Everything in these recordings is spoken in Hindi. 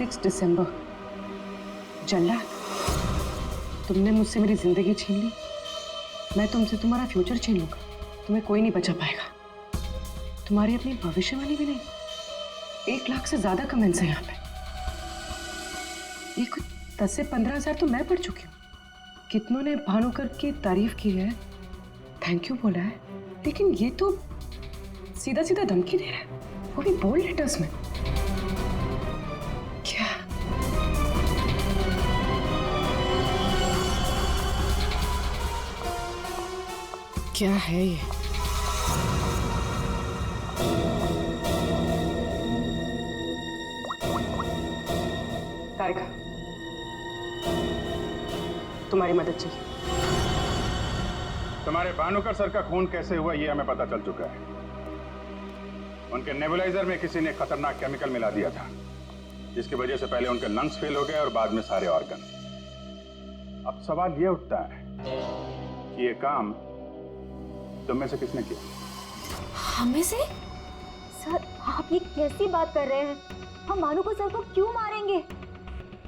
6 दिसंबर। जल्लाद, तुमने मुझसे मेरी जिंदगी छीन ली, मैं तुमसे तुम्हारा फ्यूचर छीन लूंगा। तुम्हें कोई नहीं बचा पाएगा। तुम्हारी अपनी भविष्यवाणी भी नहीं। 1 लाख से ज्यादा कमेंट्स हैं यहाँ पे। ये कुछ 10 से 15 हजार तो मैं पढ़ चुकी हूँ। कितनों ने भानुकर की तारीफ की है, थैंक यू बोला है, लेकिन ये तो सीधा सीधा धमकी दे रहा है, वो भी बोल्ड लेटर्स में। क्या क्या है ये? तारिका, तुम्हारी मदद चाहिए। तुम्हारे भानुकर सर का खून कैसे हुआ ये हमें पता चल चुका है। उनके नेबुलाइजर में किसी ने खतरनाक केमिकल मिला दिया था, जिसकी वजह से पहले उनके लंग्स फेल हो गए और बाद में सारे ऑर्गन। अब सवाल ये उठता है कि ये काम तुम में से किसने किया? हमें से? सर, आप ये कैसी बात कर रहे हैं? हम भानुकर सर को क्यों मारेंगे?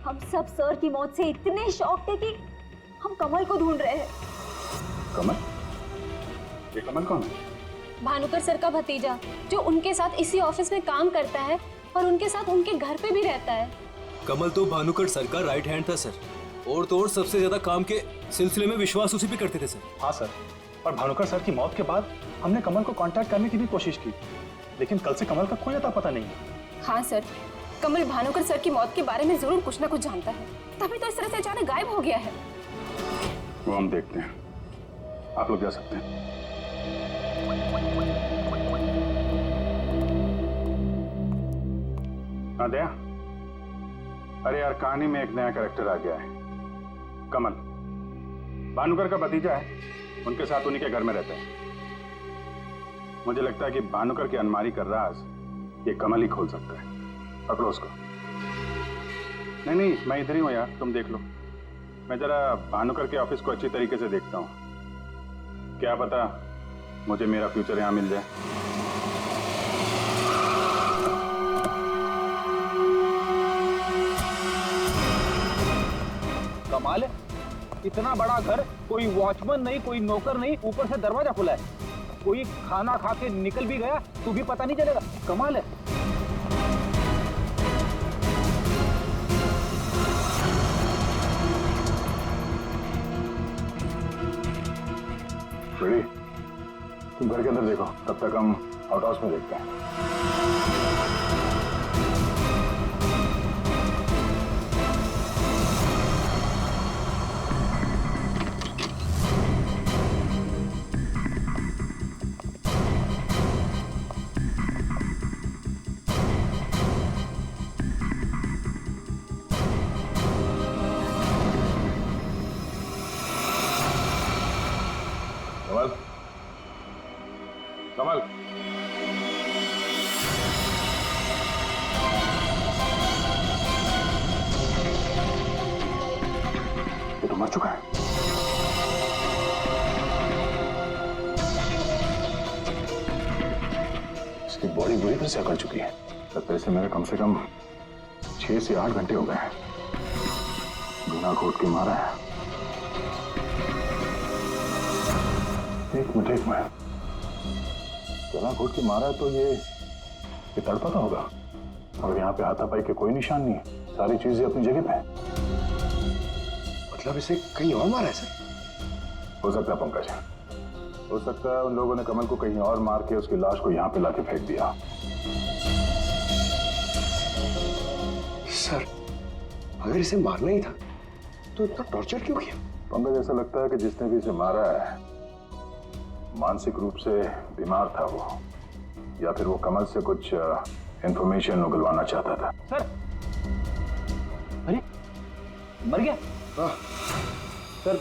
हम सब सर की मौत से इतने शॉक थे कि हम कमल को ढूंढ रहे हैं। कमल? ये कमल कौन है? भानुकर सर का भतीजा, जो उनके साथ इसी ऑफिस में काम करता है और उनके साथ उनके घर पे भी रहता है। कमल तो भानुकर सर का राइट हैंड था सर, और तो और सबसे ज्यादा काम के सिलसिले में विश्वास उसी पे करते थे सर। हाँ सर, और भानुकर सर की मौत के बाद हमने कमल को कांटेक्ट करने की भी कोशिश की, लेकिन कल से कमल का कोई अता पता नहीं है। हाँ सर, कमल भानुकर सर की मौत के बारे में जरूर कुछ ना कुछ जानता है, तभी तो इस तरह से अचानक गायब हो गया है। वो हम देखते हैं, आप लोग जा सकते हैं। हाँ दया, अरे यार कहानी में एक नया कैरेक्टर आ गया है, कमल। भानुकर का भतीजा है, उनके साथ उन्हीं के घर में रहता है। मुझे लगता है कि भानुकर की अलमारी का राज ये कमल ही खोल सकता है। पकड़ो उसको। नहीं नहीं, मैं इधर ही हूँ यार, तुम देख लो। मैं जरा भानुकर के ऑफिस को अच्छी तरीके से देखता हूँ, क्या पता मुझे मेरा फ्यूचर यहाँ मिल जाए। कमाल है, इतना बड़ा घर, कोई वॉचमैन नहीं, कोई नौकर नहीं, ऊपर से दरवाजा खुला है। कोई खाना खा के निकल भी गया तो भी पता नहीं चलेगा। कमाल है। बड़ी, तुम घर के अंदर देखो, तब तक हम आउट हाउस में देखते हैं। कमल, कमल, ये तो मर चुका है। इसकी बॉडी बुरी तरह से अकड़ चुकी है। लगता है इसे मेरे कम से कम 6 से 8 घंटे हो गए हैं। बिना घोट के मारा है। एक मिनट, गला घोट के मारा है तो ये तड़पा तो होगा, और यहाँ पे हाथापाई के कोई निशान नहीं है। सारी चीजें अपनी जगह पे हैं। मतलब इसे कहीं और मारा है सर? हो सकता है पंकज, हो सकता है उन लोगों ने कमल को कहीं और मार के उसकी लाश को यहाँ पे लाके फेंक दिया। सर, अगर इसे मारना ही था तो इतना टॉर्चर क्यों किया? पंकज, ऐसा लगता है कि जिसने भी इसे मारा है मानसिक रूप से बीमार था वो, या फिर वो कमल से कुछ इंफॉर्मेशन उगलवाना चाहता था। सर, अरे मर गया? हाँ। सर,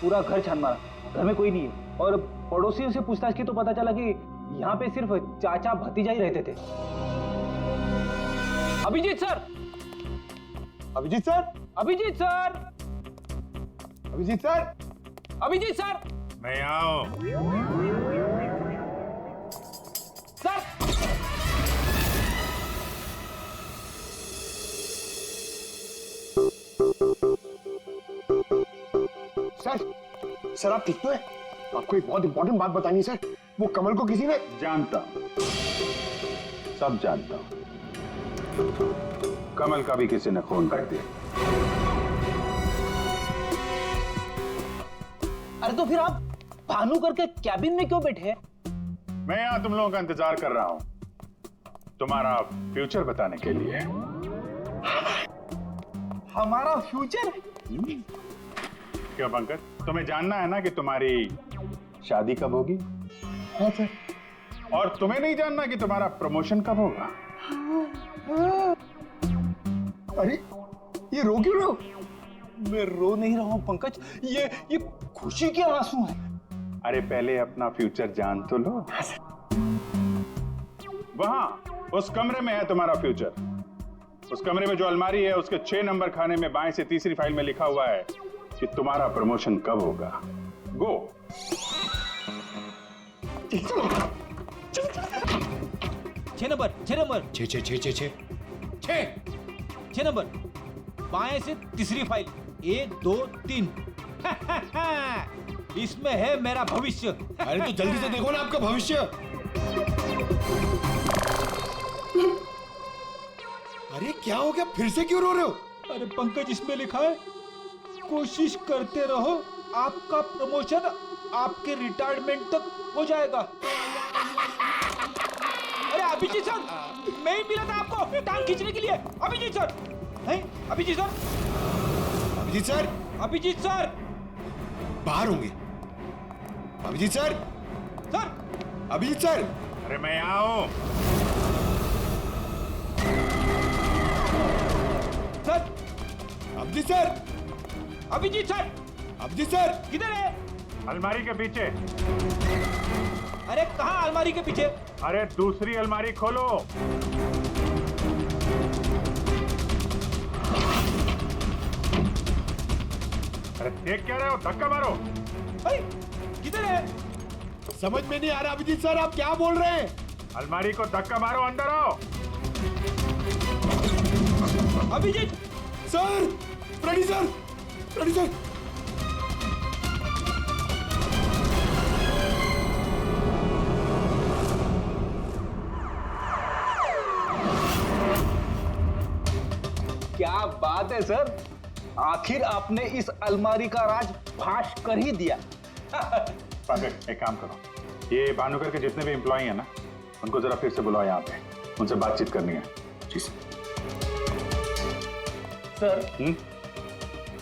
पूरा घर छान मारा, घर में कोई नहीं है, और पड़ोसियों से पूछताछ की तो पता चला कि यहाँ पे सिर्फ चाचा भतीजा ही रहते थे। Abhijeet sir, Abhijeet sir, Abhijeet sir, Abhijeet sir, Abhijeet sir, मैं यहाँ हूँ। सर, सर आप ठीक तो है? आपको एक बहुत इंपॉर्टेंट बात बतानी है सर। वो कमल को किसी ने जानता हूं, सब जानता हूं। कमल का भी किसी ने खून कर दिया। अरे तो फिर आप भानुकर के कैबिन में क्यों बैठे हैं? मैं यहां तुम लोगों का इंतजार कर रहा हूं, तुम्हारा फ्यूचर बताने के लिए। हमारा फ्यूचर? क्यों पंकज, तुम्हें जानना है ना कि तुम्हारी शादी कब होगी? हाँ सर। और तुम्हें नहीं जानना कि तुम्हारा प्रमोशन कब होगा? अरे ये रो क्यों रहे हो? मैं रो नहीं रहा हूं पंकज, ये खुशी के आंसू हैं। अरे पहले अपना फ्यूचर जान तो लो। वहां उस कमरे में है तुम्हारा फ्यूचर। उस कमरे में जो अलमारी है उसके 6 नंबर खाने में बाएं से तीसरी फाइल में लिखा हुआ है कि तुम्हारा प्रमोशन कब होगा। गो। 6 नंबर 6 नंबर 6 नंबर बाएं से तीसरी फाइल 1 2 3। इसमें है मेरा भविष्य। अरे तो जल्दी से देखो ना आपका भविष्य। अरे क्या हो गया, फिर से क्यों रो रहे हो? अरे पंकज, इसमें लिखा है कोशिश करते रहो, आपका प्रमोशन आपके रिटायरमेंट तक हो जाएगा। अरे अभिजीत सर, मैं ही मिला था आपको टांग खींचने के लिए। Abhijeet sir, Abhijeet sir, Abhijeet sir, Abhijeet sir, बाहर होंगे। Abhijeet sir, sir, Abhijeet sir. अरे मैं यहां हूं। Sir, Abhijeet sir, Abhijeet sir, Abhijeet sir, किधर है? अलमारी के पीछे। अरे कहाँ अलमारी के पीछे? अरे दूसरी अलमारी खोलो। अरे देख क्या रहे हो, धक्का मारो। किधर है? समझ में नहीं आ रहा अभिजीत सर, आप क्या बोल रहे हैं? अलमारी को धक्का मारो, अंदर आओ। Abhijeet sir, Freddy sir, Freddy sir. क्या बात है सर, आखिर आपने इस अलमारी का राज फाश कर ही दिया। पंकज, एक काम करो, ये भानुकर के जितने भी एम्प्लॉई हैं ना, उनको जरा फिर से बुलाओ यहाँ पे, उनसे बातचीत करनी है। जी सर,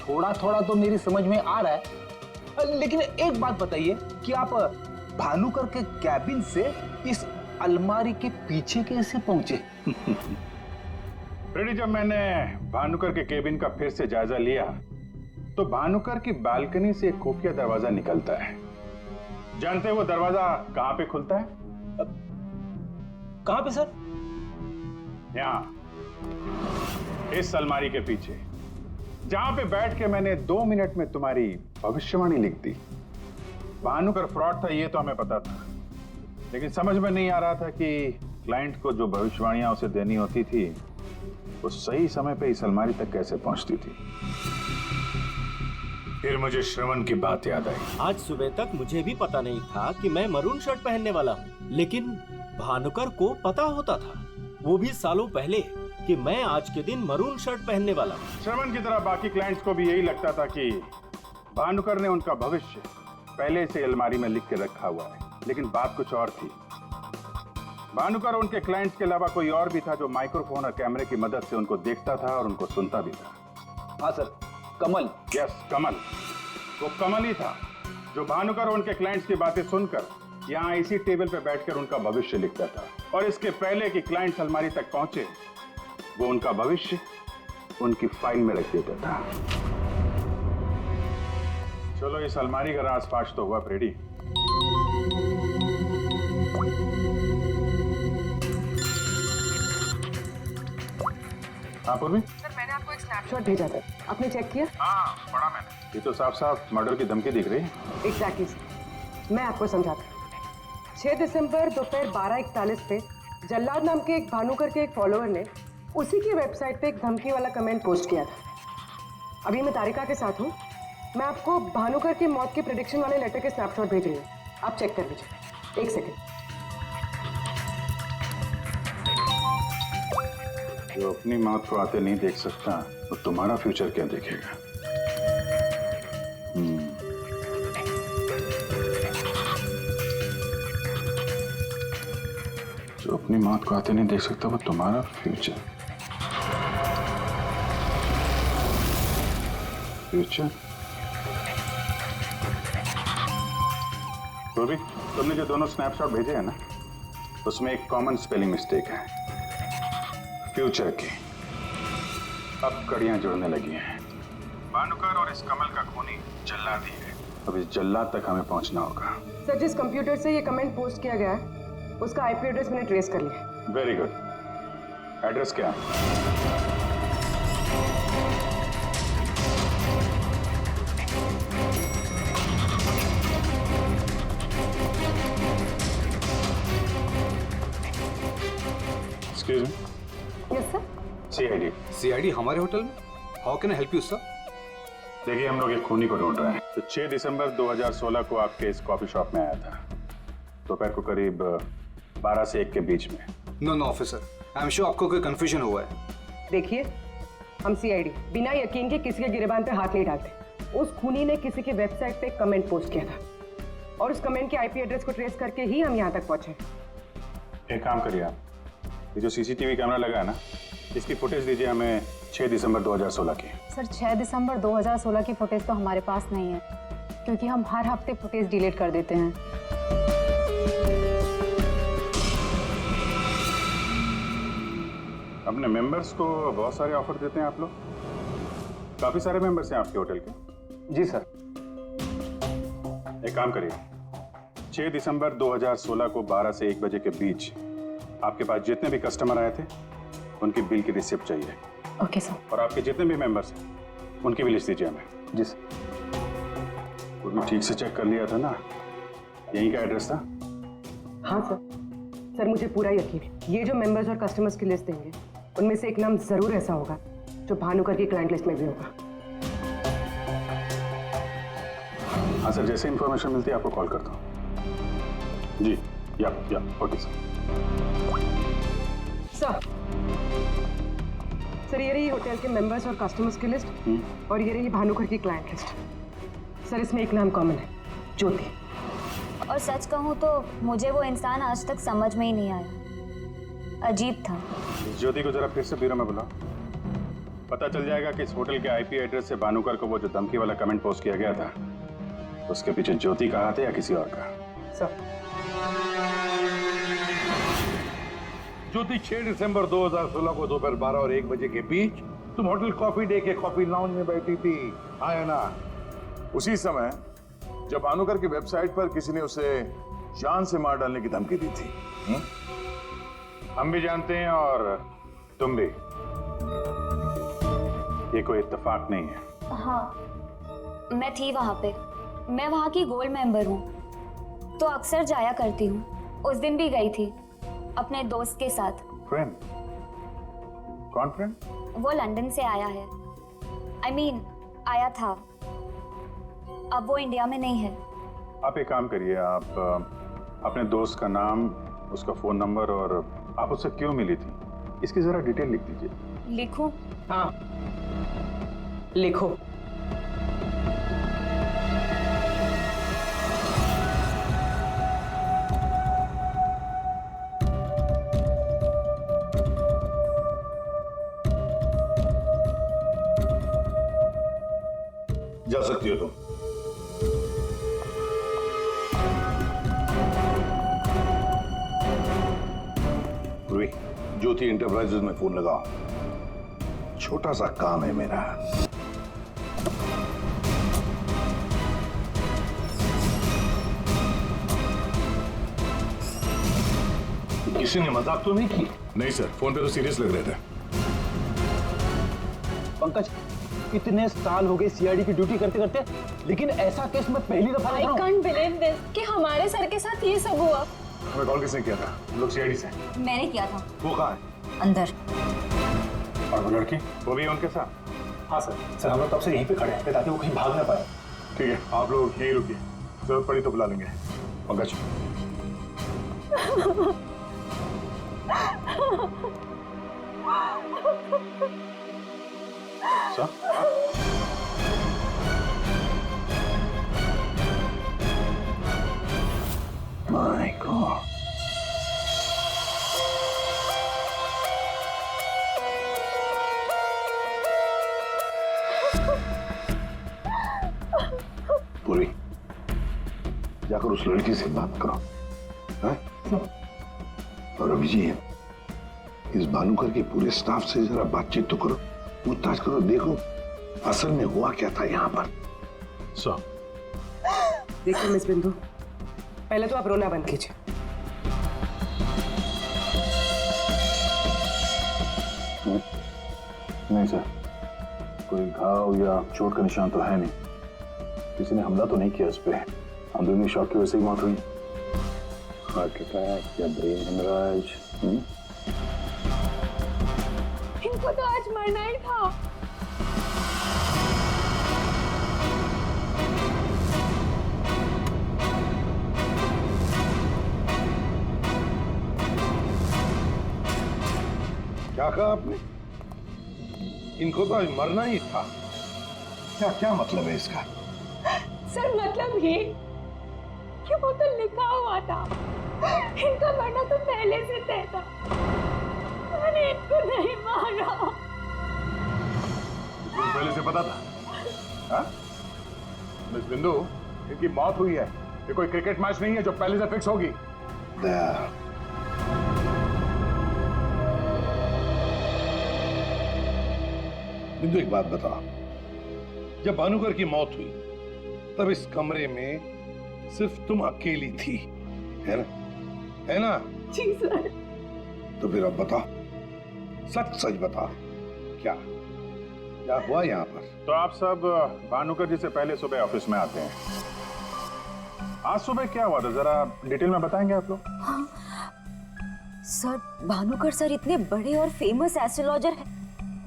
थोड़ा थोड़ा तो मेरी समझ में आ रहा है, लेकिन एक बात बताइए कि आप भानुकर के कैबिन से इस अलमारी के पीछे कैसे पहुंचे? रेडी, जब मैंने भानुकर के केबिन का फिर से जायजा लिया तो भानुकर की बालकनी से एक खुफिया दरवाजा निकलता है। जानते हैं वो दरवाजा कहां पे खुलता है? कहां पे सर? यहां, इस अलमारी के पीछे, जहां पे बैठ के मैंने 2 मिनट में तुम्हारी भविष्यवाणी लिख दी। भानुकर फ्रॉड था ये तो हमें पता था, लेकिन समझ में नहीं आ रहा था कि क्लाइंट को जो भविष्यवाणियां उसे देनी होती थी वो सही समय पे इस अलमारी तक कैसे पहुंचती थी। फिर मुझे श्रवण की बात याद आई। आज सुबह तक मुझे भी पता नहीं था कि मैं मरून शर्ट पहनने वाला हूँ, लेकिन भानुकर को पता होता था, वो भी सालों पहले, कि मैं आज के दिन मरून शर्ट पहनने वाला हूँ। श्रवण की तरह बाकी क्लाइंट्स को भी यही लगता था कि भानुकर ने उनका भविष्य पहले से अलमारी में लिख के रखा हुआ है, लेकिन बात कुछ और थी। भानुकर उनके क्लाइंट्स के अलावा कोई और भी था जो माइक्रोफोन और कैमरे की मदद से उनको देखता था और उनको सुनता भी था। हाँ सर, कमल। यस, कमल। वो कमल ही था जो भानुकर उनके क्लाइंट्स की बातें सुनकर यहाँ इसी टेबल पे बैठकर उनका भविष्य लिखता था, और इसके पहले कि क्लाइंट्स अलमारी तक पहुंचे वो उनका भविष्य उनकी फाइल में रख देता था। चलो, इस अलमारी का राज फाश तो हुआ फ्रेडी। पूर्वी, सर, मैंने आपको एक स्नैपशॉट भेजा था, आपने चेक किया? हाँ, पढ़ा मैंने। ये तो साफ साफ मर्डर की धमकी दिख रही है। एग्जैक्टली सर, मैं आपको समझाता हूँ। 6 दिसंबर दोपहर 12:41 पे जल्लाद नाम के एक भानुकर के एक फॉलोअर ने उसी की वेबसाइट पे एक धमकी वाला कमेंट पोस्ट किया था। अभी मैं तारिका के साथ हूँ, मैं आपको भानुकर की मौत के प्रेडिक्शन वाले लेटर के स्नैपशॉट भेज रही हूँ, आप चेक कर लीजिए। एक सेकेंड। जो अपनी मौत को आते नहीं देख सकता वो तुम्हारा फ्यूचर क्या देखेगा? जो अपनी मौत को आते नहीं देख सकता वो तुम्हारा फ्यूचर रूबी, तुमने जो दोनों स्नैपशॉट भेजे हैं ना, उसमें एक कॉमन स्पेलिंग मिस्टेक है, फ्यूचर की। अब कड़ियां जुड़ने लगी हैं। भानुकर और इस कमल का खूनी जल्लाद ही है। अब इस जल्लाद तक हमें पहुंचना होगा। सर, जिस कंप्यूटर से ये कमेंट पोस्ट किया गया है उसका आईपी एड्रेस मैंने ट्रेस कर लिया है। Very good. एड्रेस क्या है? Excuse me? Yes sir. CID। CID हमारे होटल में? How can I help you sir? देखिए, हम लोग एक खूनी को ढूंढ रहे हैं। तो 6 दिसंबर 2016 को आपके इस कॉफी शॉप में आया था, दोपहर को करीब 12 से 1 के बीच में। No officer, I am sure आपको कोई कंफ्यूजन हुआ है। देखिए, हम CID बिना यकीन के किसी के गिरेबान पे हाथ नहीं डालते। उस खूनी ने किसी की वेबसाइट पे कमेंट पोस्ट किया था और उस कमेंट के आईपी एड्रेस को ट्रेस करके ही हम यहाँ तक पहुंचे। एक काम करिए आप, ये जो CCTV कैमरा लगा है ना, इसकी फुटेज दीजिए हमें 6 दिसंबर 2016 की। सर 6 दिसंबर 2016 की फुटेज तो हमारे पास नहीं है, क्योंकि हम हर हफ्ते फुटेज डिलीट कर देते हैं। अपने मेंबर्स को बहुत सारे ऑफर देते हैं आप लोग? काफी सारे मेंबर्स हैं आपके होटल के? जी सर। एक काम करिए, 6 दिसंबर 2016 को 12 से 1 बजे के बीच आपके पास जितने भी कस्टमर आए थे उनकी बिल की रिसिप्ट चाहिए। Okay sir. और आपके जितने भी मेंबर्स हैं उनकी भी लिस्ट दीजिए हमें। जी सर। वो भी ठीक से चेक कर लिया था ना? यहीं का एड्रेस था? हाँ सर। सर, मुझे पूरा यकीन है ये जो मेंबर्स और कस्टमर्स की लिस्ट देंगे उनमें से एक नाम जरूर ऐसा होगा जो भानुकर की क्लाइंट लिस्ट में भी होगा। हाँ सर, जैसे इंफॉर्मेशन मिलती है आपको कॉल करता हूँ। जी, या ओके सर। सर, ये रही होटल के मेंबर्स और कस्टमर्स की लिस्ट और ये रही भानुकर की क्लाइंट लिस्ट। सर, इसमें एक नाम कॉमन है, ज्योति। और सच कहूँ तो मुझे वो इंसान आज तक समझ में ही नहीं आया, अजीब था। इस ज्योति को जरा फिर से ब्यूरो में बुलाओ, पता चल जाएगा कि इस होटल के आईपी एड्रेस से भानुकर को वो जो धमकी वाला कमेंट पोस्ट किया गया था उसके पीछे ज्योति का हाथ है या किसी और का। सर, ज्योति 6 दिसंबर 2016 को दोपहर 12 और 1 बजे के बीच तुम होटल कॉफी डे के कॉफी लाउंज में बैठी थी, आया ना? उसी समय जब भानुकर की वेबसाइट पर किसी ने उसे जान से मार डालने की धमकी दी थी। हम भी जानते हैं और तुम भी। ये कोई इत्तेफाक नहीं है। हाँ, मैं थी वहां पे। मैं वहां की गोल्ड मेंबर हूँ, तो अक्सर जाया करती हूँ। उस दिन भी गई थी अपने दोस्त के साथ। फ्रेंड? कौन फ्रेंड? वो लंदन से आया है। I mean, आया था। अब वो इंडिया में नहीं है। आप एक काम करिए, आप अपने दोस्त का नाम, उसका फोन नंबर और आप उससे क्यों मिली थी, इसकी जरा डिटेल लिख दीजिए। लिखूं? हाँ, लिखो। जा सकती हो तुम। ज्योति इंटरप्राइजेज में फोन लगाओ, छोटा सा काम है मेरा। किसी ने मजाक तो नहीं की? नहीं सर, फोन पे तो सीरियस लग रहे थे। पंकज, इतने साल हो गए सीआईडी की ड्यूटी करते करते, लेकिन ऐसा केस मैं पहली दफा I can't believe this कि हमारे सर के साथ ये सब हुआ। हमें कॉल किसने किया था? हम लोग CID से। मैंने किया था। वो कहाँ है? अंदर। और वो लड़की? वो भी उनके साथ? हाँ सर, हम लोग तब से यहीं पे खड़े हैं ताकि वो कहीं भाग ना पाए। ठीक है, आप लोग यहीं रुकिए, जरूरत पड़ी तो बुला लेंगे। पंकज। सर? My God. पूरी जाकर उस लड़की से बात करो, हैं? और अभी जी इस भानुकर के पूरे स्टाफ से जरा बातचीत तो करो, पूछताछ करो, देखो असल में हुआ क्या था यहाँ पर। सर। देखिए मिस बिंदु, पहले तो आप रोना बंद कीजिए। नहीं सर, कोई घाव या चोट का निशान तो है नहीं, किसी ने हमला तो नहीं किया इस पे, अंदरूनी शॉक की वजह से ही मौत हुई। हार्ट अटैक या ब्रेन हेमराइज? इनको तो आज मरना ही था। क्या कहा आपने? इनको तो आज मरना ही था। क्या क्या मतलब है इसका? सर मतलब ये कि वो तो लिखा हुआ था, इनका मरना तो पहले से तय था, मैंने इनको नहीं मारा। पहले से पता था? हाँ? मिस बिंदु, इनकी मौत हुई है, ये कोई क्रिकेट मैच नहीं है जो पहले से फिक्स होगी। बिंदु एक बात बता, जब भानुकर की मौत हुई तब इस कमरे में सिर्फ तुम अकेली थी, है ना? है ना? जी सर। तो फिर अब बता, सच सच बता, क्या क्या हुआ यहाँ पर? तो आप सब भानुकर जी से पहले सुबह ऑफिस में आते हैं, आज सुबह क्या हुआ था जरा डिटेल में बताएंगे आप लोग? हाँ सर, भानुकर सर इतने बड़े और फेमस एस्ट्रोलॉजर हैं,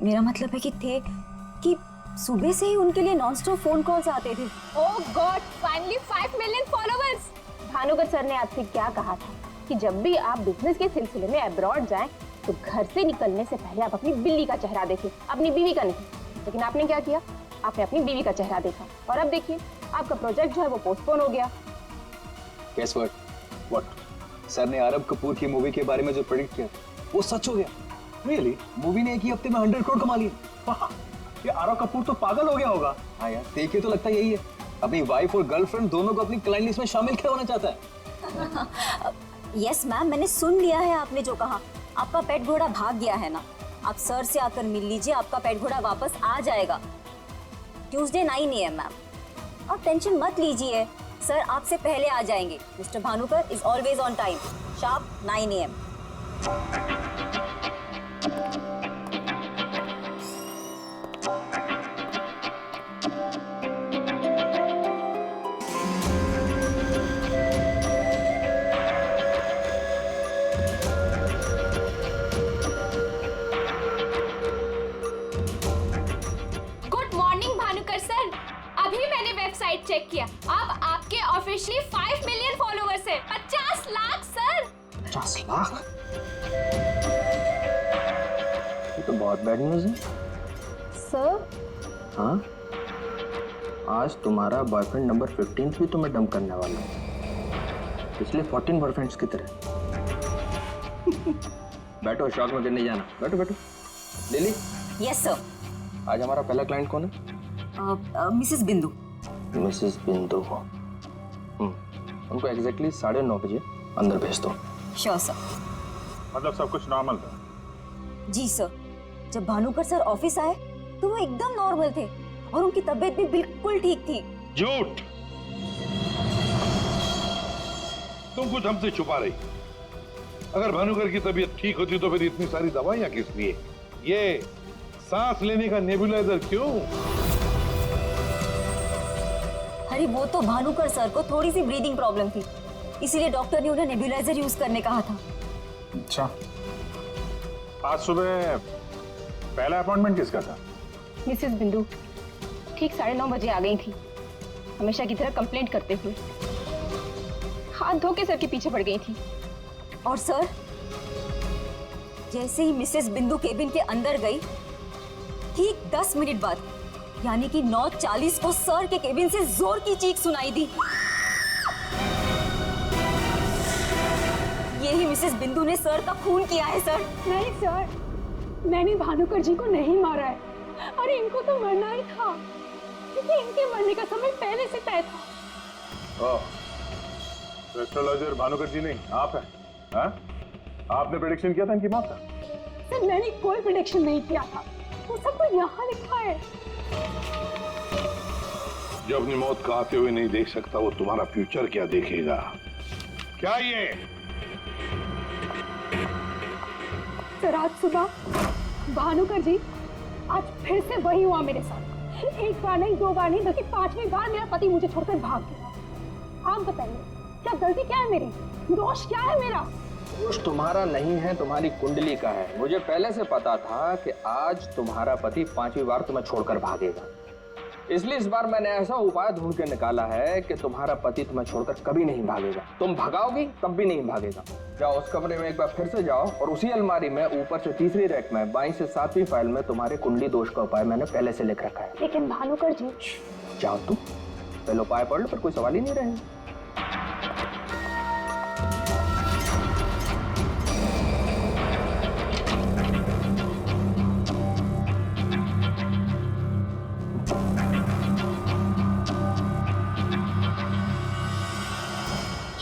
मेरा मतलब है कि थे कि सुबह से ही उनके लिए नॉनस्टॉप फोन कॉल्स आते थे। Oh god, finally 5 million followers. Bhanukar sir ने आपसे क्या कहा था कि जब भी आप बिजनेस के सिलसिले में अब्रॉड जाएं तो घर से निकलने से पहले आप अपनी बिल्ली का चेहरा देखें, अपनी बीवी का नहीं। लेकिन आपने क्या किया? आपने अपनी बीवी का चेहरा देखा और अब देखिए आपका प्रोजेक्ट जो है वो पोस्टपोन हो गया। Guess what? सर ने आरब कपूर की मूवी के बारे में जो प्रेडिक्ट किया वो सच हो गया। रियली? मूवी ने एक ही हफ्ते में 100 करोड़ कमा लिए। ये आरव कपूर तो पागल हो गया होगा। हाँ यार, देखे तो लगता यही है, अपनी वाइफ और गर्लफ्रेंड दोनों को अपनी क्लाइंट लिस्ट में शामिल करवाना चाहता है। यस मैम, मैंने सुन लिया है आपने जो कहा। आपका पेट घोड़ा भाग गया है ना, आप सर से आकर मिल लीजिए, आपका पेट घोड़ा वापस आ जाएगा ट्यूसडे 9 AM मैम। आप टेंशन मत लीजिए, सर आपसे पहले आ जाएंगे। Mister Bhanukar is always on time, sharp 9 AM। Good morning Bhanukar sir, अभी मैंने वेबसाइट चेक किया, अब आपके ऑफिशियली 5 मिलियन फॉलोअर्स हैं। 50 लाख सर। 50 लाख? ये तो बहुत बैड न्यूज़ है। सर? हाँ, आज तुम्हारा बॉयफ्रेंड नंबर 15 भी तुम्हें डंप करने वाला है, पिछले 14 बॉयफ्रेंड्स की तरह। बैठो, शॉक में गिरने जाना। बैठो बैठो। लिली। Yes sir. आज हमारा पहला क्लाइंट कौन है? मिसेस बिंदु। मिसेस बिंदु को उनको एग्जैक्टली 9:30 बजे अंदर भेज दो। Sure sir. मतलब सब कुछ नॉर्मल था? जी सर, जब भानुकर सर ऑफिस आए तो वो एकदम नॉर्मल थे और उनकी तबीयत भी बिल्कुल ठीक थी। झूठ! तुम कुछ हमसे छुपा रही। अगर भानुकर की तबीयत ठीक होती तो फिर इतनी सारी दवाइयां किस लिए? ये सांस लेने का नेबुलाइजर क्यों? अरे वो तो भानुकर सर को थोड़ी सी ब्रीदिंग प्रॉब्लम थी, इसीलिए डॉक्टर ने उन्हें नेबुलाइजर यूज करने कहा था। अच्छा, आज सुबह पहला अपॉइंटमेंट किसका था? मिसेस बिंदु ठीक 9:30 बजे आ गई थी हमेशा की तरह कंप्लेंट करते हुए हाथ धो के सर के पीछे पड़ गई थी। और सर, जैसे ही मिसेस बिंदु केबिन के अंदर गई, ठीक 10 मिनट बाद यानी कि 9:40 को सर के केबिन से जोर की चीख सुनाई दी। यही मिसेस बिंदु ने सर का खून किया है सर। नहीं सर, मैंने भानुकर जी को नहीं मारा है। अरे इनको तो मरना ही था, क्योंकि इनके मरने का समय पहले से तय था। एस्ट्रोलॉजर भानुकर जी नहीं, आप हैं? हाँ? आपने प्रेडिक्शन किया था इनकी मौत का? सर मैंने कोई प्रेडिक्शन नहीं किया था, वो सब तो यहाँ लिखा है। जो अपनी मौत को आते हुए नहीं देख सकता, वो तुम्हारा फ्यूचर क्या देखेगा? क्या ये? सर आज सुबह भानुकर जी, आज फिर से वही हुआ मेरे साथ। एक बार नहीं, 2 बार नहीं, बल्कि 5वीं बार मेरा पति मुझे छोड़कर भाग गया। आप बताइए, क्या गलती क्या है मेरी? दोष क्या है मेरा? दोष तुम्हारा नहीं है, तुम्हारी कुंडली का है। मुझे पहले से पता था कि आज तुम्हारा पति 5वीं बार तुम्हें छोड़कर भागेगा, इसलिए इस बार मैंने ऐसा उपाय ढूंढ के निकाला है कि तुम्हारा पति तुम्हें छोड़कर कभी नहीं भागेगा। तुम भगाओगी तब भी नहीं भागेगा। जाओ उस कमरे में एक बार फिर से जाओ, और उसी अलमारी में ऊपर से 3री रैक में 22 से 7वीं फाइल में तुम्हारे कुंडली दोष का उपाय मैंने पहले से लिख रखा है। लेकिन भानुकर जी। जाओ तुम पहले उपाय पढ़ लो, फिर कोई सवाल ही नहीं रहेगा।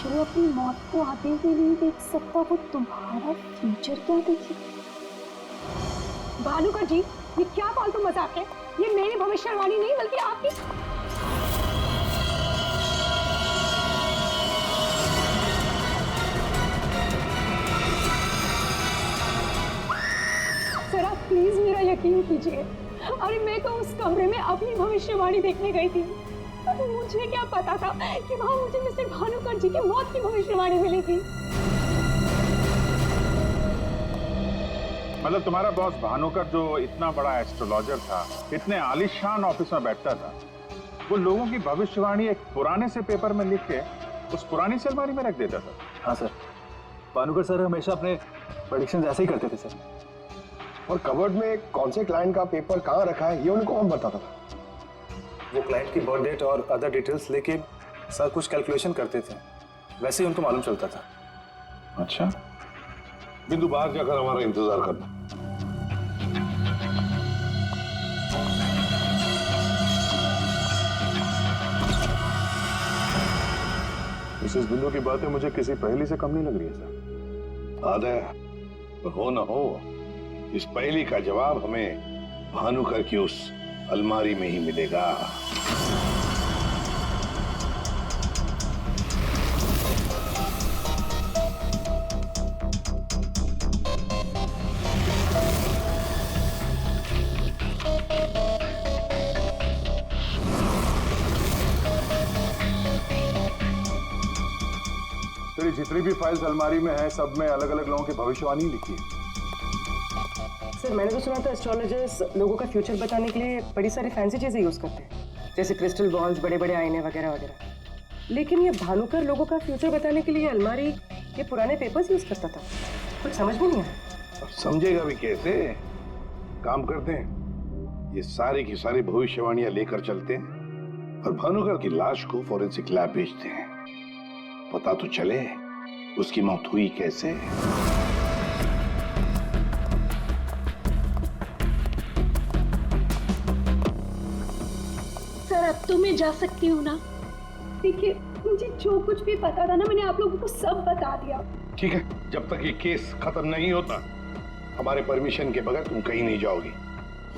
जो अपनी मौत को आते हुए नहीं देख सकता, वो तुम्हारा फ्यूचर क्या देखेगा? भानुकर जी, ये क्या फालतू मजाक है? ये मेरी भविष्यवाणी नहीं, बल्कि आपकी। सर आप प्लीज मेरा यकीन कीजिए। अरे मैं तो उस कमरे में अपनी भविष्यवाणी देखने गई थी। अरे मुझे क्या पता था कि वहां मुझे मिस्टर भानुकर जी की मौत की भविष्यवाणी मिलेगी। मतलब तुम्हारा बॉस भानुकर जो इतना बड़ा एस्ट्रोलॉजर था, इतने आलीशान ऑफिस में बैठता था, वो लोगों की भविष्यवाणी एक पुराने से पेपर में लिख के उस पुरानी से अलमारी में रख देता था। हाँ सर, भानुकर सर हमेशा अपने प्रेडिक्शंस ऐसे ही करते थे सर। और कबर्ड में कौन से क्लाइंट का पेपर कहाँ रखा है, ये उनको कौन बताता था? वो क्लाइंट की बर्थ डेट और अदर डिटेल्स लेके सर कुछ कैलकुलेशन करते थे, वैसे ही उनको मालूम चलता था। अच्छा, बिंदु बाहर जाकर हमारा इंतजार करना। मिसेस बिंदु की बातें मुझे किसी पहेली से कम नहीं लग रही है सर। आदर हो न हो, इस पहेली का जवाब हमें भानुकर की उस अलमारी में ही मिलेगा। तेरी जितनी भी फाइल्स अलमारी में है, सब में अलग अलग लोगों की भविष्यवाणी लिखी है। सर मैंने तो सुना था एस्ट्रोलॉजर्स लोगों का फ्यूचर बताने के लिए बड़ी सारी फैंसी चीजें यूज करते हैं, जैसे क्रिस्टल बॉल्स, बड़े बड़े आईने वगैरह वगैरह। लेकिन ये भानुकर लोगों का फ्यूचर बताने के लिए अलमारी, ये पुराने पेपर्स यूज करता था। कुछ समझ में नहीं आया। समझेगा भी कैसे? काम करते हैं, ये सारी की सारी भविष्यवाणियां लेकर चलते हैं और भानुकर की लाश को फॉरेंसिक लैब भेजते हैं। पता तो चले उसकी मौत हुई कैसे। सर अब तो मैं जा सकती हूँ ना? देखिए मुझे जो कुछ भी पता था ना, मैंने आप लोगों को सब बता दिया। ठीक है, जब तक ये केस खत्म नहीं होता, हमारे परमिशन के बगैर तुम कहीं नहीं जाओगी।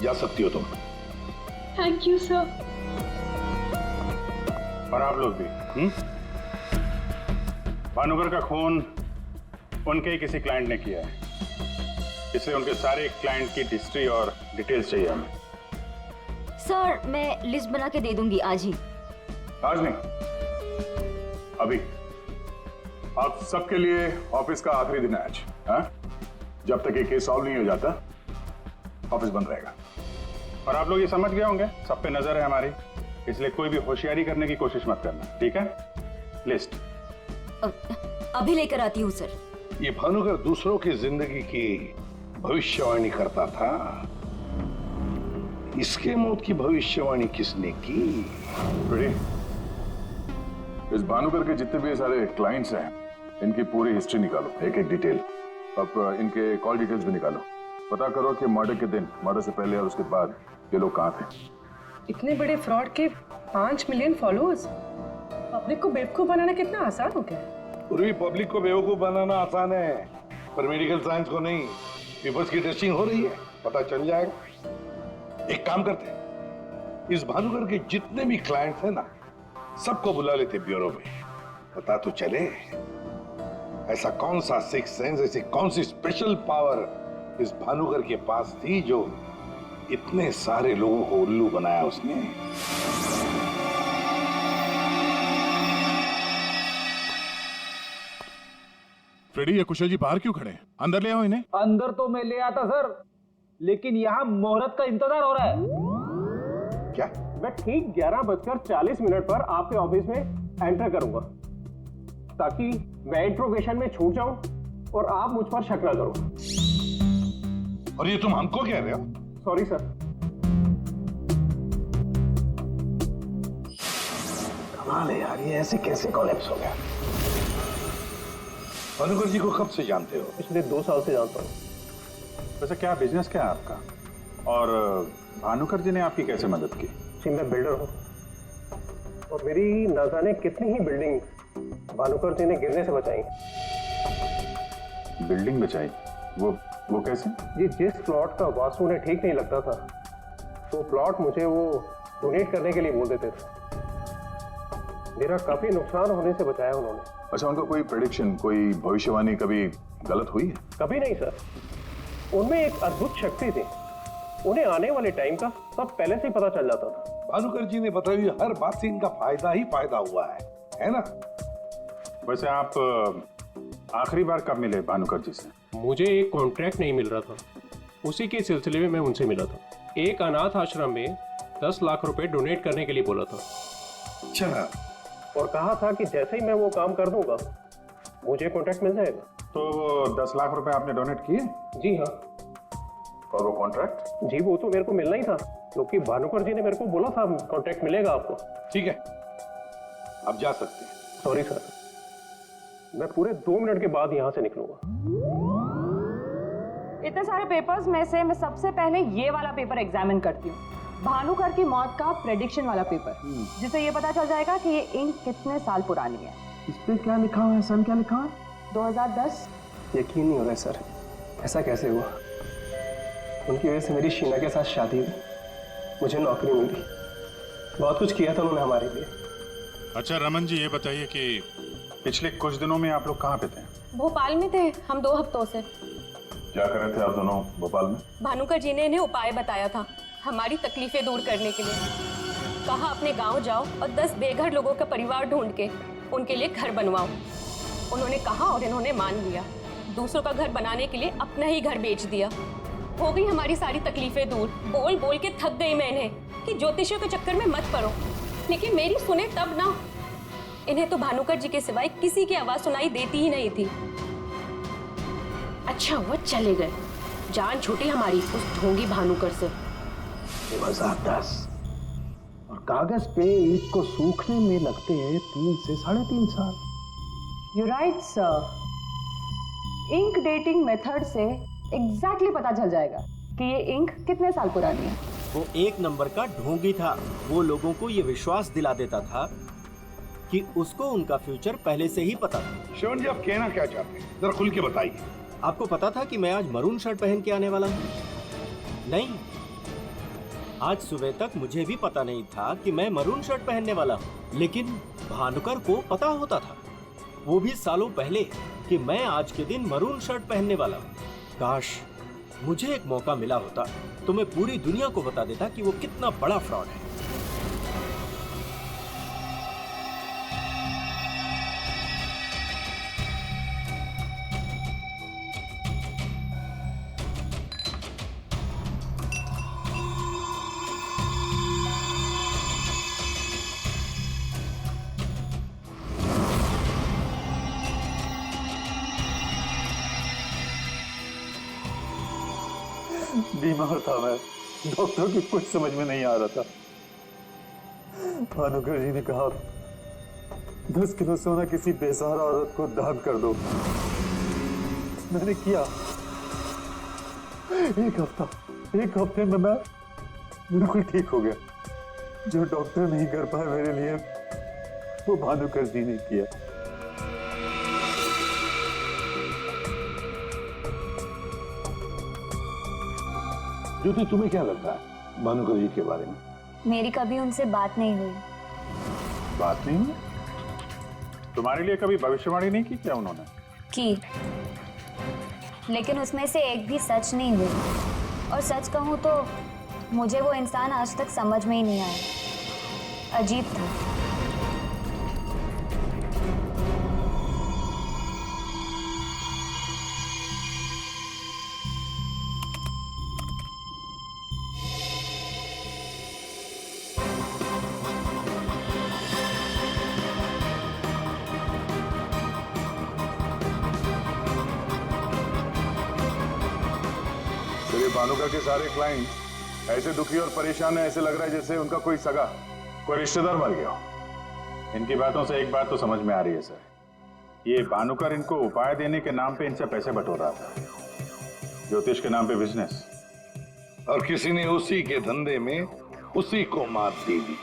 जा सकती हो तुम। Thank you sir. और आप लोग भी। भानुकर का खून उनके ही किसी क्लाइंट ने किया है, इसलिए उनके सारे क्लाइंट की हिस्ट्री और डिटेल्स चाहिए हमें। सर मैं लिस्ट बना के दे दूंगी आज ही। आज नहीं, अभी। आप सबके लिए ऑफिस का आखिरी दिन है आज। हाँ? जब तक ये केस सॉल्व नहीं हो जाता, ऑफिस बंद रहेगा। और आप लोग ये समझ गए होंगे, सब पे नजर है हमारी, इसलिए कोई भी होशियारी करने की कोशिश मत करना, ठीक है? लिस्ट अभी लेकर आती हूँ सर। ये भानुकर दूसरों की जिंदगी की भविष्यवाणी करता था। इसके मौत की भविष्यवाणी किसने की? इस भानुकर के जितने भी सारे क्लाइंट्स हैं, इनकी पूरी हिस्ट्री निकालो, एक एक डिटेल। अब इनके कॉल डिटेल्स भी निकालो। पता करो कि मर्डर के दिन, मर्डर से पहले और उसके बाद ये लोग कहाँ थे। इतने बड़े फ्रॉड के 5 मिलियन फॉलोअर्स, पब्लिक को बेवकूफ बनाना कितना आसान हो गया है। पूरी पब्लिक को बेवकूफ बनाना आसान है, पर मेडिकल साइंस को नहीं। पेपर्स की टेस्टिंग हो रही है, पता चल जाएगा। एक काम करते हैं, इस भानुकर के जितने भी क्लाइंट्स हैं ना, सबको बुला लेते ब्यूरो में। पता तो चले ऐसा कौन सा सिक्स सेंस, ऐसी कौन सी स्पेशल पावर इस भानुकर के पास थी जो इतने सारे लोगों को उल्लू बनाया उसने। फ्रेडी, ये कुशल जी बाहर क्यों खड़े हैं? अंदर ले आओ इन्हें। अंदर तो मैं ले आता सर, लेकिन यहाँ मुहूर्त का इंतजार हो रहा है। क्या? मैं ठीक 11:40 पर आपके ऑफिस में एंटर करूंगा, ताकि मैं इंट्रोगेशन में छूट जाऊं और आप मुझ पर शक ना करो। और ये तुम हमको कह रहे हो? Sorry sir. कमाल है यार, ये ऐसे कैसे कोलैप्स हो गया? भानुकर जी को कब से जानते हो? पिछले 2 साल से जानता हूँ। वैसे क्या बिजनेस क्या है आपका? और भानुकर जी ने आपकी कैसे मदद की? जी, मैं बिल्डर हूँ और मेरी ना जाने कितनी ही बिल्डिंग भानुकर जी ने गिरने से बचाई। बिल्डिंग बचाई? वो कैसे? जी, जिस प्लॉट का वास्तु उन्हें ठीक नहीं लगता था, वो प्लॉट मुझे वो डोनेट करने के लिए बोल देते थे। मेरा काफी नुकसान होने से बचाया उन्होंने। अच्छा, उनका कोई प्रेडिक्शन, कोई भविष्यवाणी कभी गलत हुई है? कभी नहीं सर। उनमें एक अद्भुत शक्ति थी, उन्हें आने वाले टाइम का सब पहले से ही पता चल जाता था। भानुकर जी ने बताई हुई हर बात से इनका फायदा ही फायदा हुआ है ना? वैसे आप आखिरी बार कब मिले भानुकर जी से? मुझे एक कॉन्ट्रैक्ट नहीं मिल रहा था, उसी के सिलसिले में मैं उनसे मिला था। एक अनाथ आश्रम में 10 लाख रुपए डोनेट करने के लिए बोला था। अच्छा। और कहा था कि जैसे ही मैं वो काम कर दूंगा, मुझे कॉन्ट्रैक्ट मिल जाएगा। तो 10 लाख रुपए आपने डोनेट किए? जी हाँ। और वो कॉन्ट्रैक्ट? जी, वो तो मेरे को मिलना ही था, क्योंकि भानुकर जी ने मेरे को बोला था कॉन्ट्रैक्ट मिलेगा आपको। ठीक है, अब जा सकते हैं। सॉरी सर, मैं पूरे 2 मिनट के बाद यहाँ से निकलूंगा। इतने सारे पेपर्स में से मैं सबसे पहले ये वाला पेपर एग्जामिन करती हूँ, भानुकर की मौत का प्रेडिक्शन वाला पेपर, जिससे ये पता चल जाएगा कि ये इंक कितने साल पुरानी है। इस पे क्या लिखा हुआ है? सन क्या लिखा हुआ है? 2010। यकीन नहीं हो रहा है सर, ऐसा कैसे हुआ? उनकी वजह से मेरी शीना के साथ शादी हुई, मुझे नौकरी मिली, बहुत कुछ किया था उन्होंने हमारे लिए। अच्छा रमन जी, ये बताइए कि पिछले कुछ दिनों में आप लोग कहाँ पे थे? भोपाल में थे हम 2 हफ्तों से। क्या कर रहे थे आप दोनों भोपाल में? भानुकर जी ने इन्हें उपाय बताया था हमारी तकलीफें दूर करने के लिए। कहा अपने गांव जाओ और 10 बेघर लोगों का परिवार ढूंढ के उनके लिए घर बनवाओ। उन्होंने कहा और इन्होंने मान लिया। दूसरों का घर बनाने के लिए अपना ही घर बेच दिया। हो गई हमारी सारी तकलीफें दूर। बोल बोल के थक गई मैं इन्हें कि ज्योतिषियों के चक्कर में मत पड़ो, लेकिन मेरी सुने तब ना। इन्हें तो भानुकर जी के सिवाय किसी की आवाज सुनाई देती ही नहीं थी। अच्छा वो चले गए, जान छूटी हमारी उस ढोंगी भानुकर से। 2010 और कागज पे ईंट को सूखने में लगते हैं 3 से 3.5 साल। You right sir. Ink dating method से एग्जैक्टली पता चल जाएगा कि ये इंक कितने साल पुरानी है। वो एक नंबर का ढोंगी था। वो लोगों को ये विश्वास दिला देता था कि उसको उनका फ्यूचर पहले से ही पता था। श्रवण जी, आप कहना क्या चाहते हैं, जरा खुल के बताइए। आपको पता था कि मैं आज मरून शर्ट पहन के आने वाला हूँ? नहीं, आज सुबह तक मुझे भी पता नहीं था कि मैं मरून शर्ट पहनने वाला हूँ, लेकिन भानुकर को पता होता था, वो भी सालों पहले, कि मैं आज के दिन मरून शर्ट पहनने वाला हूँ। काश मुझे एक मौका मिला होता तो मैं पूरी दुनिया को बता देता कि वो कितना बड़ा फ्रॉड है। बीमार था मैं, डॉक्टर की कुछ समझ में नहीं आ रहा था। भानुकर जी ने कहा 10 किलो सोना किसी बेसहारा औरत को दान कर दो। मैंने किया। एक हफ्ते में मैं बिल्कुल ठीक हो गया। जो डॉक्टर नहीं कर पाए मेरे लिए, वो भानुकर जी ने किया। ज्योति, तुम्हें क्या लगता है भानुकर जी के बारे में? मेरी कभी उनसे बात नहीं हुई। बात नहीं हुई? तुम्हारे लिए कभी भविष्यवाणी नहीं की क्या उन्होंने? की, लेकिन उसमें से एक भी सच नहीं हुई। और सच कहूं तो मुझे वो इंसान आज तक समझ में ही नहीं आया। अजीब था। भानुकर के सारे क्लाइंट ऐसे दुखी और परेशान है, ऐसे लग रहा है जैसे उनका कोई सगा, कोई रिश्तेदार मर गया हो। इनकी बातों से एक बात तो समझ में आ रही है सर, ये भानुकर इनको उपाय देने के नाम पे इनसे पैसे बटोर रहा था, ज्योतिष के नाम पे बिजनेस, और किसी ने उसी के धंधे में उसी को मात दे दी।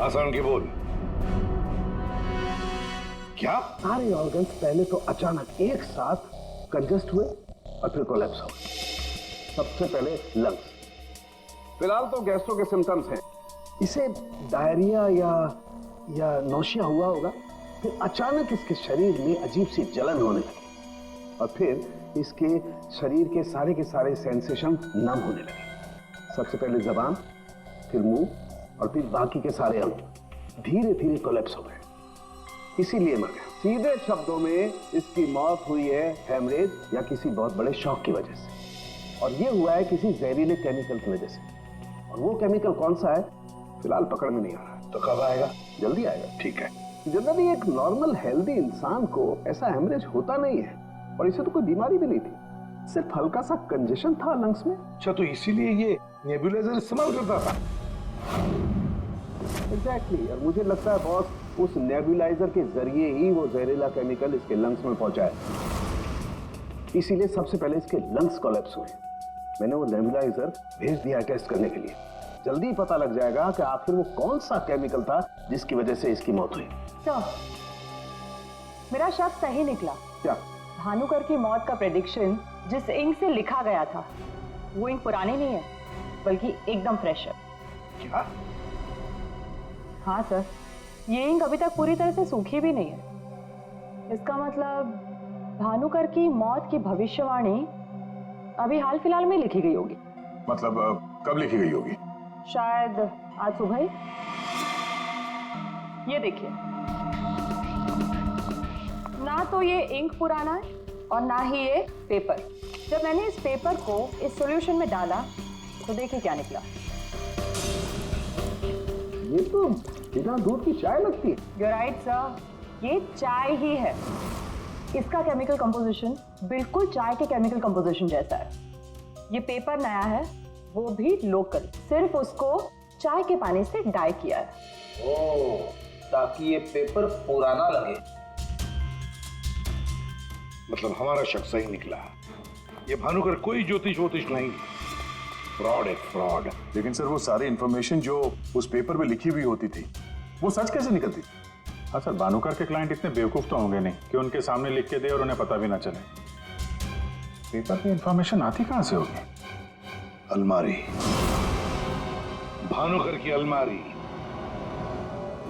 आसान की बोल। क्या सारे ऑर्गन्स पहले तो अचानक एक साथ कंजस्ट हुए और फिर कोलैप्स हो गए। सबसे पहले लंग्स। फिलहाल तो गैस्ट्रो के सिम्टम्स हैं। इसे डायरिया या नौशिया हुआ होगा। फिर अचानक इसके शरीर में अजीब सी जलन होने लगी और फिर इसके शरीर के सारे सेंसेशन नम होने लगे। सबसे पहले जबान, फिर मुंह और फिर बाकी के सारे अंग धीरे धीरे कोलैप्स हो गए। इसीलिए मर गया। सीधे शब्दों में इसकी मौत हुई है हेमरेज या किसी बहुत बड़े शॉक की वजह से, और ये हुआ है किसी जहरीले केमिकल की वजह से। और वो केमिकल कौन सा है फिलहाल पकड़ में नहीं आ रहा। तो कब आएगा? जल्दी आएगा। ठीक है। जनरली एक नॉर्मल हेल्दी इंसान को ऐसा हेमरेज होता नहीं है, और इसे तो कोई बीमारी भी नहीं थी, सिर्फ हल्का सा कंजेशन था लंग्स में। अच्छा, तो इसीलिए ये नेबुलाइजर इस्तेमाल करता था। एग्जैक्टली। और मुझे लगता है बॉस, उस नेबुलाइजर के जरिए ही वो जहरीला केमिकल इसके लंग्स में पहुंचा है। इसीलिए सबसे पहले इसके लंग्स कोलैप्स हुए। मैंने वो नेबुलाइजर भेज दिया टेस्ट करने के लिए। जल्दी पता लग जाएगा कि आखिर वो कौन सा केमिकल था जिसकी वजह से इसकी मौत हुई। सर, मेरा शक सही निकला। क्या? भानुकर की मौत का प्रेडिक्शन जिस इंक से लिखा गया था, वो इंक पुरानी नहीं है, बल्कि एकदम फ्रेश है। क्या? हाँ सर, ये इंक अभी तक पूरी तरह से सूखी भी नहीं है। इसका मतलब भानुकर की मौत की भविष्यवाणी अभी हाल फिलहाल में लिखी गई होगी। मतलब कब लिखी गई होगी? शायद आज सुबह ही। ये देखिए, ना तो ये इंक पुराना है और ना ही ये पेपर। जब मैंने इस पेपर को इस सॉल्यूशन में डाला तो देखिए क्या निकला। ये तो बिना दूध की चाय लगती है। You're right, sir. ये चाय ही है। इसका केमिकल कंपोजिशन बिल्कुल चाय के केमिकल कंपोजिशन जैसा है। ये पेपर नया है, वो भी लोकल, सिर्फ उसको चाय के पानी से डाई किया है। ओह, ताकि ये पेपर पुराना लगे। मतलब हमारा शक सही निकला। ये भानुकर कोई ज्योतिष नहीं, फ्रॉड है, फ्रॉड। लेकिन सर, वो सारी इंफॉर्मेशन जो उस पेपर में लिखी हुई होती थी, वो सच कैसे निकलती? हाँ सर, भानुकर के क्लाइंट इतने बेवकूफ तो होंगे नहीं कि उनके सामने लिख के दे और उन्हें पता भी ना चले। पेपर में इंफॉर्मेशन आती कहां से होगी? अलमारी, भानुकर की अलमारी।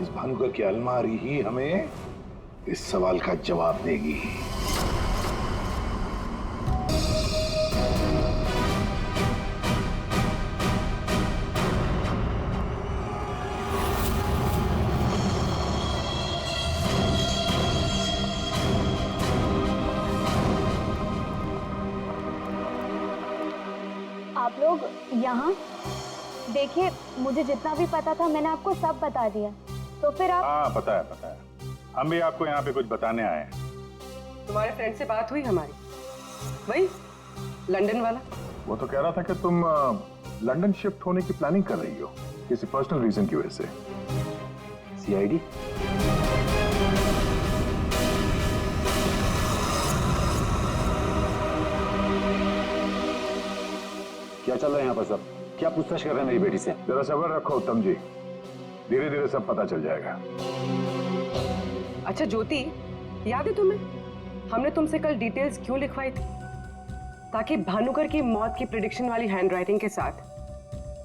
इस भानुकर की अलमारी ही हमें इस सवाल का जवाब देगी। आप लोग यहाँ देखिए, मुझे जितना भी पता था मैंने आपको सब बता दिया। तो फिर आप... हाँ, पता है। हम भी आपको यहाँ पे कुछ बताने आए हैं। तुम्हारे फ्रेंड से बात हुई हमारी? वही लंदन वाला। वो तो कह रहा था कि तुम लंदन शिफ्ट होने की प्लानिंग कर रही हो किसी पर्सनल रीजन की वजह से। सीआईडी? क्या चल रहा है यहाँ पर सब? क्या पूछताछ कर रहे हैं मेरी बेटी से? जरा सब्र रखो उत्तम जी, धीरे धीरे सब पता चल जाएगा। अच्छा ज्योति, याद है तुम्हें हमने तुमसे कल डिटेल्स क्यों लिखवाई थी? ताकि भानुकर की मौत की प्रिडिक्शन वाली हैंडराइटिंग के साथ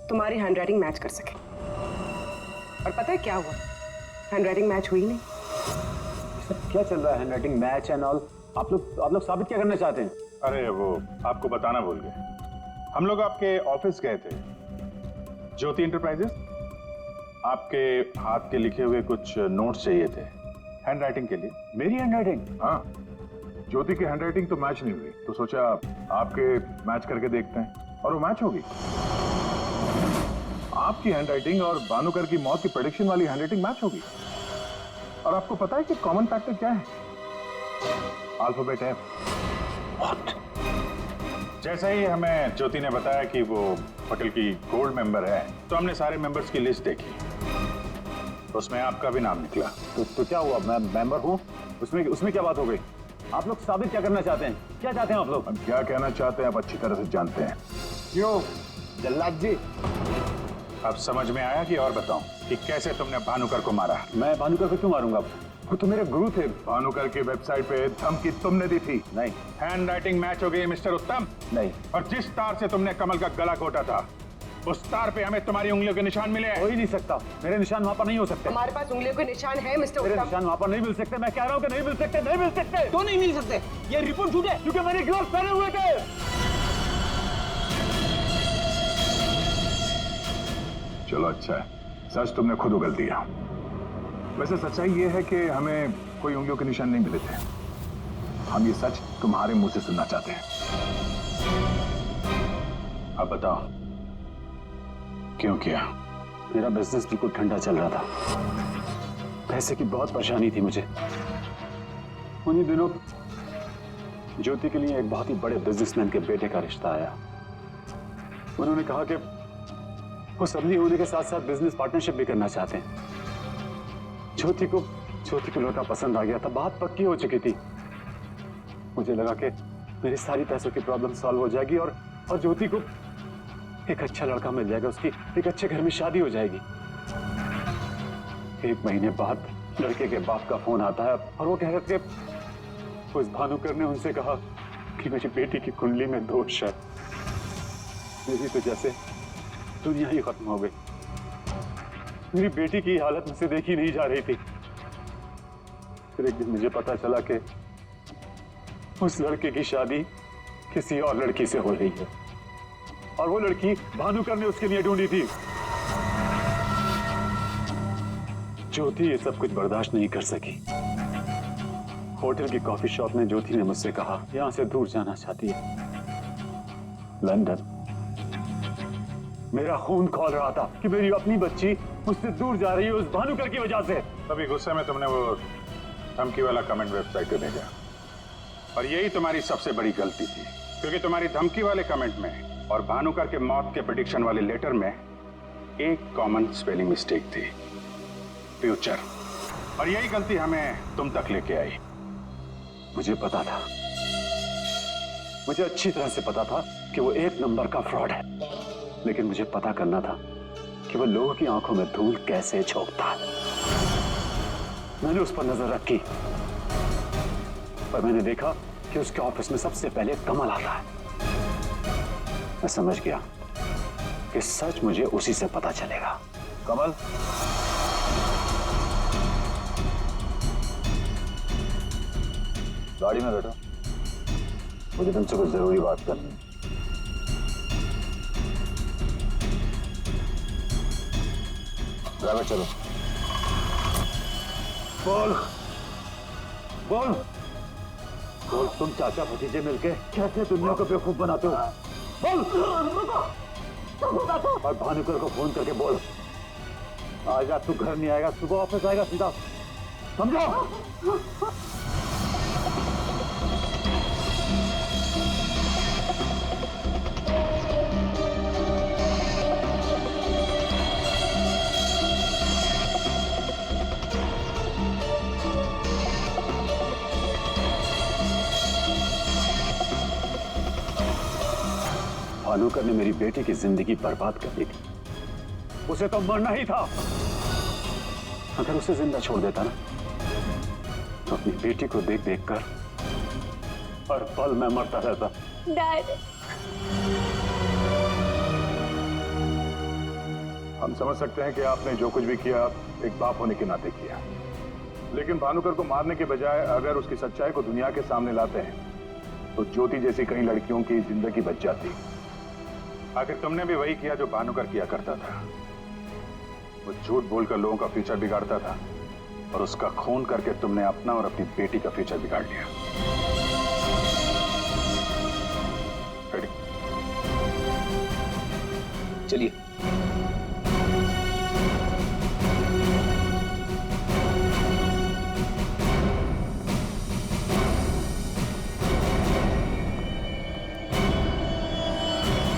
तुम्हारी हैंडराइटिंग मैच कर सके। और पता है क्या हुआ? हैंडराइटिंग मैच हुई नहीं। क्या चल रहा है? Handwriting match and all? आप लोग साबित क्या करना चाहते हैं? अरे वो आपको बताना भूल गए, हम लोग आपके ऑफिस गए थे, ज्योति इंटरप्राइजेस। आपके हाथ के लिखे हुए कुछ नोट्स चाहिए थे हैंडराइटिंग के लिए। मेरी हैंडराइटिंग? हाँ, ज्योति की हैंडराइटिंग तो मैच नहीं हुई, तो सोचा आपके मैच करके देखते हैं, और वो मैच होगी। आपकी हैंडराइटिंग और भानुकर की मौत की प्रेडिक्शन वाली हैंडराइटिंग मैच होगी। और आपको पता है कि कॉमन फैक्टर क्या है? Alphabet F. व्हाट? जैसे ही हमें ज्योति ने बताया कि वो होटल की गोल्ड मेंबर है, तो हमने सारे मेंबर्स की लिस्ट देखी, उसमें आपका भी नाम निकला। तो क्या हुआ? मैं मेंबर हूँ, उसमें क्या बात हो गई? आप लोग साबित क्या करना चाहते हैं? क्या चाहते हैं आप लोग? हम क्या कहना चाहते हैं आप अच्छी तरह से जानते हैं। क्यों जल्लाद जी? अब समझ में आया कि और बताऊं कि कैसे तुमने भानुकर को मारा? मैं भानुकर को क्यों मारूंगा? वो तो मेरे गुरु थे। भानुकर की वेबसाइट पे धमकी तुमने दी थी। नहीं। हैंडराइटिंग मैच हो गई मिस्टर उत्तम। नहीं। और जिस तार से तुमने कमल का गला घोटा था, उस तार पे हमें तुम्हारी उंगलियों के निशान मिले। हो ही नहीं सकता, मेरे निशान वहां पर नहीं हो सकते। हमारे पास उंगलियों के निशान है मिस्टर मेरे उत्तम। निशान वहां पर नहीं मिल सकते। मैं कह रहा हूँ कि नहीं मिल सकते, नहीं मिल सकते। तो नहीं मिल सकते, ये रिपोर्ट झूठ है। क्योंकि मैंने ग्लव्स पहने हुए थे। चलो अच्छा है, सच तुमने खुद उगल दिया। वैसे सच्चाई ये है कि हमें कोई उंगलियों के निशान नहीं मिले थे। हम ये सच तुम्हारे मुंह से सुनना चाहते हैं। अब बताओ क्यों किया? मेरा बिजनेस बिल्कुल ठंडा चल रहा था, पैसे की बहुत परेशानी थी मुझे। उन्हीं दिनों ज्योति के लिए एक बहुत ही बड़े बिजनेसमैन के बेटे का रिश्ता आया। उन्होंने कहा कि वो सबली होने के साथ साथ बिजनेस पार्टनरशिप भी करना चाहते हैं। ज्योति को लड़का पसंद आ गया था, बात पक्की हो चुकी थी। मुझे लगा कि मेरी सारी पैसों की प्रॉब्लम सॉल्व हो जाएगी और ज्योति को एक अच्छा लड़का मिल जाएगा, उसकी एक अच्छे घर में शादी हो जाएगी। 1 महीने बाद लड़के के बाप का फोन आता है और वो कह रहे थे उस भानुकर ने उनसे कहा कि मेरी बेटी की कुंडली में दोष है। मेरी तो जैसे दुनिया ही खत्म हो गई। मेरी बेटी की हालत मुझसे देखी नहीं जा रही थी। फिर एक दिन मुझे पता चला कि उस लड़के की शादी किसी और लड़की से हो रही है और वो लड़की भानुकर ने उसके लिए ढूंढी थी। ज्योति ये सब कुछ बर्दाश्त नहीं कर सकी। होटल की कॉफी शॉप में ज्योति ने मुझसे कहा यहां से दूर जाना चाहती है, लंदन। मेरा खून खौल रहा था कि मेरी अपनी बच्ची मुझसे दूर जा रही है उस भानुकर की वजह से। तभी गुस्से में तुमने वो धमकी वाला कमेंट वेबसाइट पे भेजा, और यही तुम्हारी सबसे बड़ी गलती थी, क्योंकि तुम्हारी धमकी वाले कमेंट में और भानुकर के मौत के प्रेडिक्शन वाले लेटर में एक कॉमन स्पेलिंग मिस्टेक थी, फ्यूचर। और यही गलती हमें तुम तक लेके आई। मुझे पता था, मुझे अच्छी तरह से पता था कि वो 1 नंबर का फ्रॉड है, लेकिन मुझे पता करना था कि वो लोगों की आंखों में धूल कैसे झोंकता है। मैंने उस पर नजर रखी, पर मैंने देखा कि उसके ऑफिस में सबसे पहले कमल आता है। मैं समझ गया कि सच मुझे उसी से पता चलेगा। कमल, गाड़ी में बैठो, मुझे तुमसे कुछ जरूरी बात करनी है। ड्राइवर चलो। बोल बोल बोल, तुम चाचा भतीजे मिलके कैसे दुनिया को बेवकूफ बनाते हो? बोल। और भानुकर को फोन करके बोल आज रात तू घर नहीं आएगा, सुबह ऑफिस आएगा सीधा, समझो? भानुकर ने मेरी बेटी की जिंदगी बर्बाद कर दी थी। उसे तो मरना ही था। अगर उसे जिंदा छोड़ देता ना तो अपनी बेटी को देख देख कर हर पल मैं मरता रहता। डैड, हम समझ सकते हैं कि आपने जो कुछ भी किया एक बाप होने के नाते किया, लेकिन भानुकर को मारने के बजाय अगर उसकी सच्चाई को दुनिया के सामने लाते हैं तो ज्योति जैसी कई लड़कियों की जिंदगी बच जाती। आखिर तुमने भी वही किया जो भानुकर किया करता था। वो झूठ बोलकर लोगों का फ्यूचर बिगाड़ता था और उसका खून करके तुमने अपना और अपनी बेटी का फ्यूचर बिगाड़ लिया। चलिए।